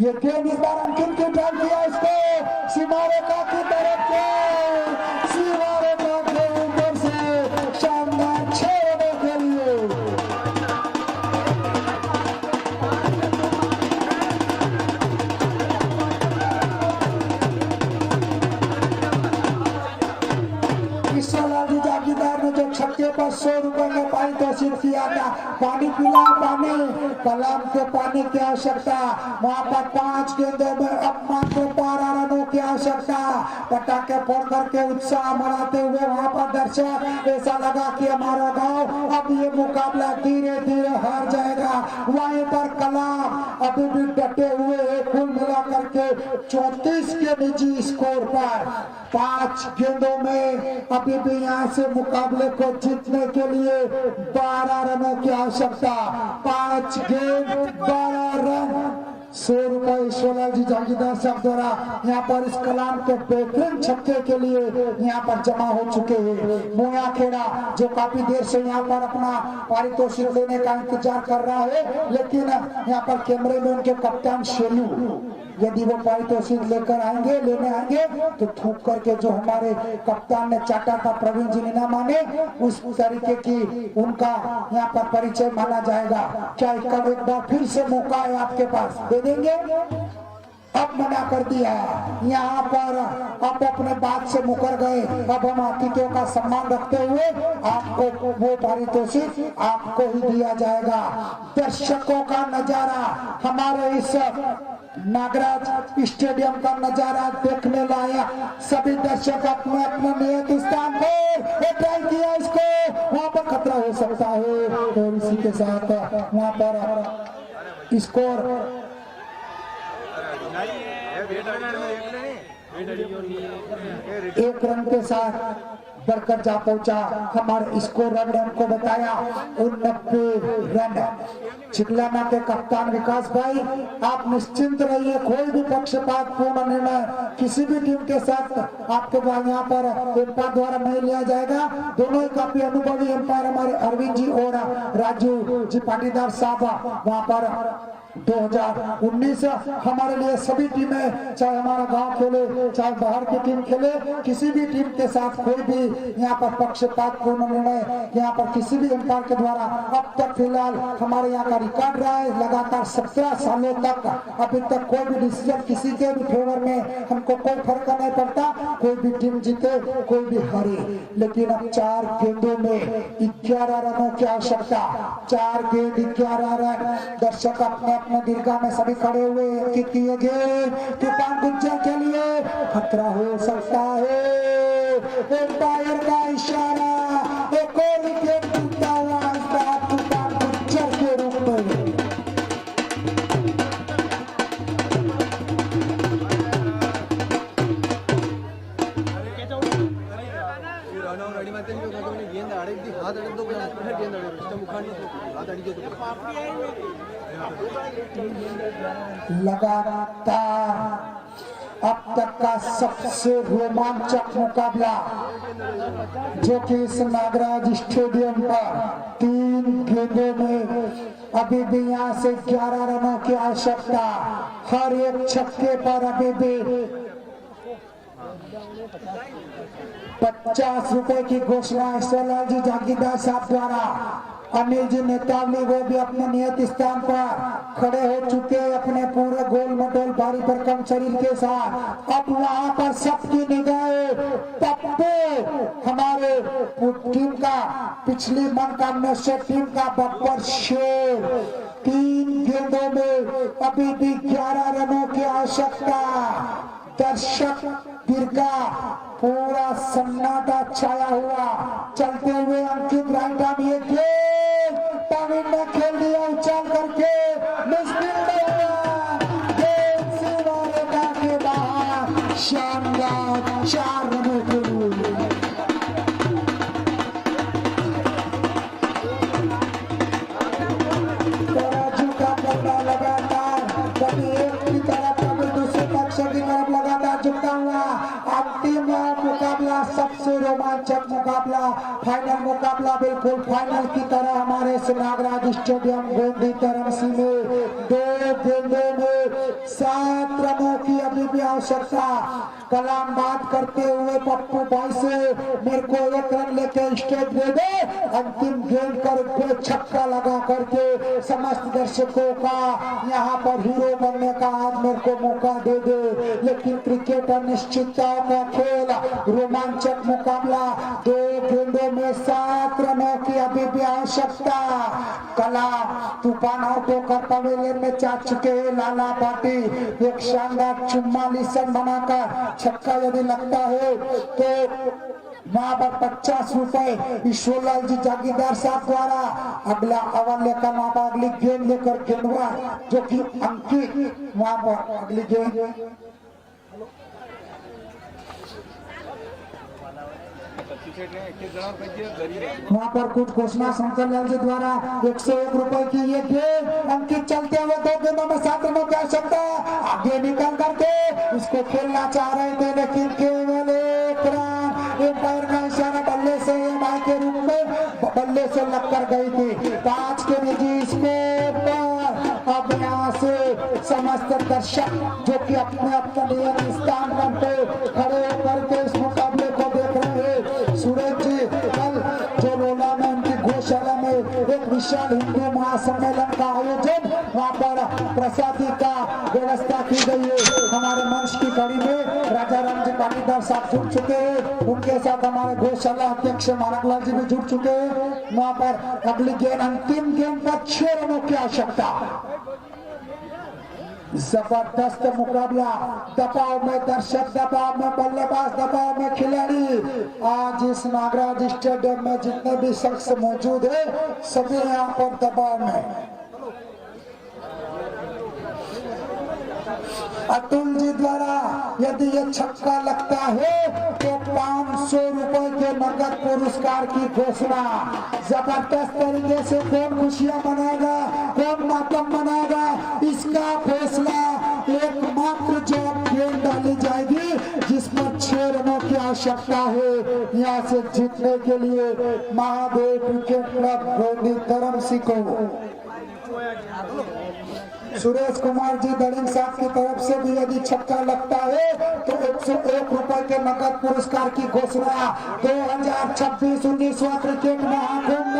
ये गेंद इस बार अंकित की ड्राइव किया इसको सीमा रेखा की तरफ से, सीमा रेखा के ऊपर से शानदार 6 रनों के लिए। ईश्वरलाल जी जागीरदार ने जो छक्के पर 100 रुपए में पानी तहसील किया था, पानी पिला, पानी कलाम के पानी की आवश्यकता, वहां पर 5 गेंदों में अब मात्र 12 रनों की आवश्यकता। पटाखे फोड़ करके उत्साह मनाते हुए वहां पर दर्शक, ऐसा लगा कि हमारा गांव अब ये मुकाबला धीरे धीरे हार जाएगा। वहीं पर कलाम अभी भी डटे हुए है, कुल मिला करके 34 के निजी स्कोर पर 5 गेंदों में अभी भी यहाँ से मुकाबले को जीतने के लिए 12 रनों की आवश्यकता। 5 गेंद 12 रन। 100 रुपए ईश्वरलाल जी जागीरदार साहब द्वारा यहाँ पर इस कलाम के बेहतरीन छक्के के लिए यहाँ पर जमा हो चुके हैं। मोया खेड़ा जो काफी देर से यहाँ पर अपना पारितोषिक लेने का इंतजार कर रहा है, लेकिन यहाँ पर कैमरे में उनके कप्तान शेलू यदि वो पारितोषिक लेकर आएंगे, लेने आएंगे तो थूक करके जो हमारे कप्तान ने चाटा था प्रवीण जी नीना माने, उस तरीके की उनका यहाँ पर परिचय माना जाएगा। क्या एक बार फिर से मौका है आपके पास, दे देंगे? अब मना कर दिया, यहाँ पर आप अपने बात से मुकर गए। अब हम अतिथियों का सम्मान रखते हुए आपको वो पारितोषिक आपको ही दिया जाएगा। दर्शकों का नजारा, हमारे इस नागराज स्टेडियम का नजारा देखने लाया। सभी दर्शक अपने अपने नियत स्थान पर ट्राई किया, इसको वहां पर खतरा हो सकता है और इसी के साथ वहां पर स्कोर एक रन के साथ बढ़कर जा पहुंचा। हमारे स्कोर रन हमको बताया 89 रन। चिकलाना के कप्तान विकास भाई, आप निश्चिंत रहिए, कोई भी पक्षपात पूर्ण निर्णय किसी भी टीम के साथ आपके द्वारा यहाँ पर एम्पायर द्वारा नहीं लिया जाएगा। दोनों ही काफी अनुभवी एम्पायर हमारे अरविंद जी और राजू जी पाटीदार साहब वहाँ पर 2019 हमारे लिए सभी टीमें, चाहे हमारा गांव खेले चाहे बाहर की टीम खेले, किसी भी टीम के साथ कोई भी यहाँ पर पक्षपात पूर्ण निर्णय यहाँ पर किसी भी एम्पायर के द्वारा अब तक फिलहाल हमारे यहाँ का रिकॉर्ड रहा है। लगातार 17 सालों तक अभी तक कोई भी डिसीजन किसी के भी फेवर में हमको कोई फर्क नहीं पड़ता, कोई भी टीम जीते कोई भी हारे। लेकिन अब 4 गेंदों में 11 रनों की आवश्यकता, 4 गेंद 11 रन। दर्शक अपने अपने दीर्घा में सभी खड़े हुए किए गए तूफान गुज्जर के लिए खतरा हो सकता है। एम्पायर का इशारा, एक और विकेट टूटा हुआ तूफान गुज्जर के रूप में। लगातार अब तक का सबसे रोमांचक मुकाबला जो कि इस नागराज स्टेडियम पर 3 गेंदों में अभी भी यहाँ से 11 रनों की आवश्यकता। हर एक छक्के पर अभी भी 50 रुपए की घोषणा ईश्वरलाल जी जागीरदार साहब द्वारा। अनिल जी नेतावली वो भी अपने नियत स्थान पर खड़े हो चुके हैं अपने पूरे गोल मटोल भारी भरकम शरीर के साथ। अब वहां पर सबकी निगाहें पप्पू हमारे टीम का पिछली मनोकामना से टीम का बब्बर शेर। 3 गेंदों में अभी भी 11 रनों की आवश्यकता। दर्शक दीर्घा पूरा सन्नाटा छाया हुआ। चलते हुए अंकित राइट आर्म ये खेल प्रवीण ने खेल दिया उछाल करके, मुश्किल गेंद सीमा रेखा के बाहर। शानदार 4 रनों के लिए तराजू का पलड़ा लगातार कभी एक की तरफ कभी दूसरे पक्ष की तरफ लगातार झुकता हुआ। अंतिम मुकाबला, सबसे रोमांचक मुकाबला, फाइनल मुकाबला बिल्कुल फाइनल की तरह हमारे नागराज स्टेडियम गोंदी तरमसी में 2 गेंदों में 7 रनों की अभी भी आवश्यकता। कलाम बात करते हुए पप्पू भाई से मेरे को 1 रन लेके स्टेज दे दे, अंतिम गेंद कर छक्का लगा करके समस्त दर्शकों का यहाँ पर हीरो बनने का आज मेरे को मौका दे दे। लेकिन क्रिकेट अनिश्चितताओं का खेल, रोमांचक मुकाबला, 2 गेंदों में 7 रनों की अभी भी आवश्यकता। कला तूफान आउटो कर पवेलियन में जा चुके हैं लाला पाटी। एक शानदार 44 रन बनाकर छक्का यदि लगता है तो वहां पर 50 रुपए ईश्वरलाल जी जागीरदार साहब द्वारा अगला ओवर लेकर वहां पर अगली गेंद लेकर गेंदवा जो कि अंकित वहां पर अगली गेंद वहां पर कुछ घोषणा शंकरलाल जी द्वारा 101 रुपए की ये गेंद अंकित चलते हुए 2 गेंदों में 7 रनों की आवश्यकता। आगे निकल करके इसको खेलना चाह रहे थे लेकिन केवल 1 रन, एम्पायर का इशारा बल्ले से भाई के रूप में बल्ले से लगकर गई थी। 5 के निजी स्कोर पर अब यहाँ से समस्त दर्शक जो कि अपने अपने स्थान पर खड़े होकर के इस मुकाबले को देख रहे हैं। सूरज जी कल जो रोला में उनकी गौशाला में एक विशाल हिंदू महासम्मेलन का आयोजन, वहाँ पर प्रसादी का व्यवस्था की गई है। हमारे मंच की कड़ी में राजा राम जी पाटीदार साहब जुड़ चुके हैं, उनके साथ हमारे गौशाला अध्यक्ष मानकलाल जी भी जुड़ चुके हैं। वहाँ पर अगली गेंद, अंतिम गेंद पर 6 रनों की आवश्यकता। जबरदस्त मुकाबला, दबाव में दर्शक, दबाव में बल्लेबाज, दबाव में खिलाड़ी। आज इस नागराज स्टेडियम में जितने भी शख्स मौजूद है सभी यहाँ पर दबाव में। अतुल जी द्वारा यदि ये छक्का लगता है तो 500 रुपए के नगद पुरस्कार की घोषणा। जबरदस्त तरीके से कौन खुशियां मनाएगा, कौन मातम मनाएगा, इसका फैसला एकमात्र जो गेंद डाली जाएगी जिस पर 6 रनों की आवश्यकता है यहाँ से जीतने के लिए महादेव क्रिकेट क्लब गोंदी धर्म सिंह सुरेश कुमार जी दड़िंग साहब की तरफ से भी यदि छक्का लगता है तो 101 रुपए के नकद पुरस्कार की घोषणा। 2026-19वां क्रिकेट महाकुंभ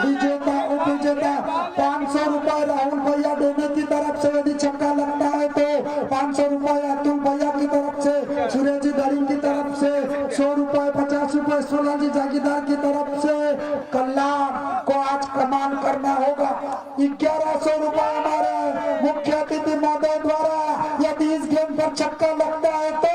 विजेता उपविजेता 500 रुपए राहुल भैया देने की तरफ से यदि छक्का लगता है तो 500 रुपए अतुल भैया की तरफ से, सुरेश जी दड़िंग की तरफ से 100 रुपए, 50 रुपए सोलह जी जागीरदार की तरफ से। कल्याण को आज कमाल करना होगा। 1100 रुपए हमारे मुख्य अतिथि महोदय द्वारा यदि इस गेंद पर छक्का लगता है तो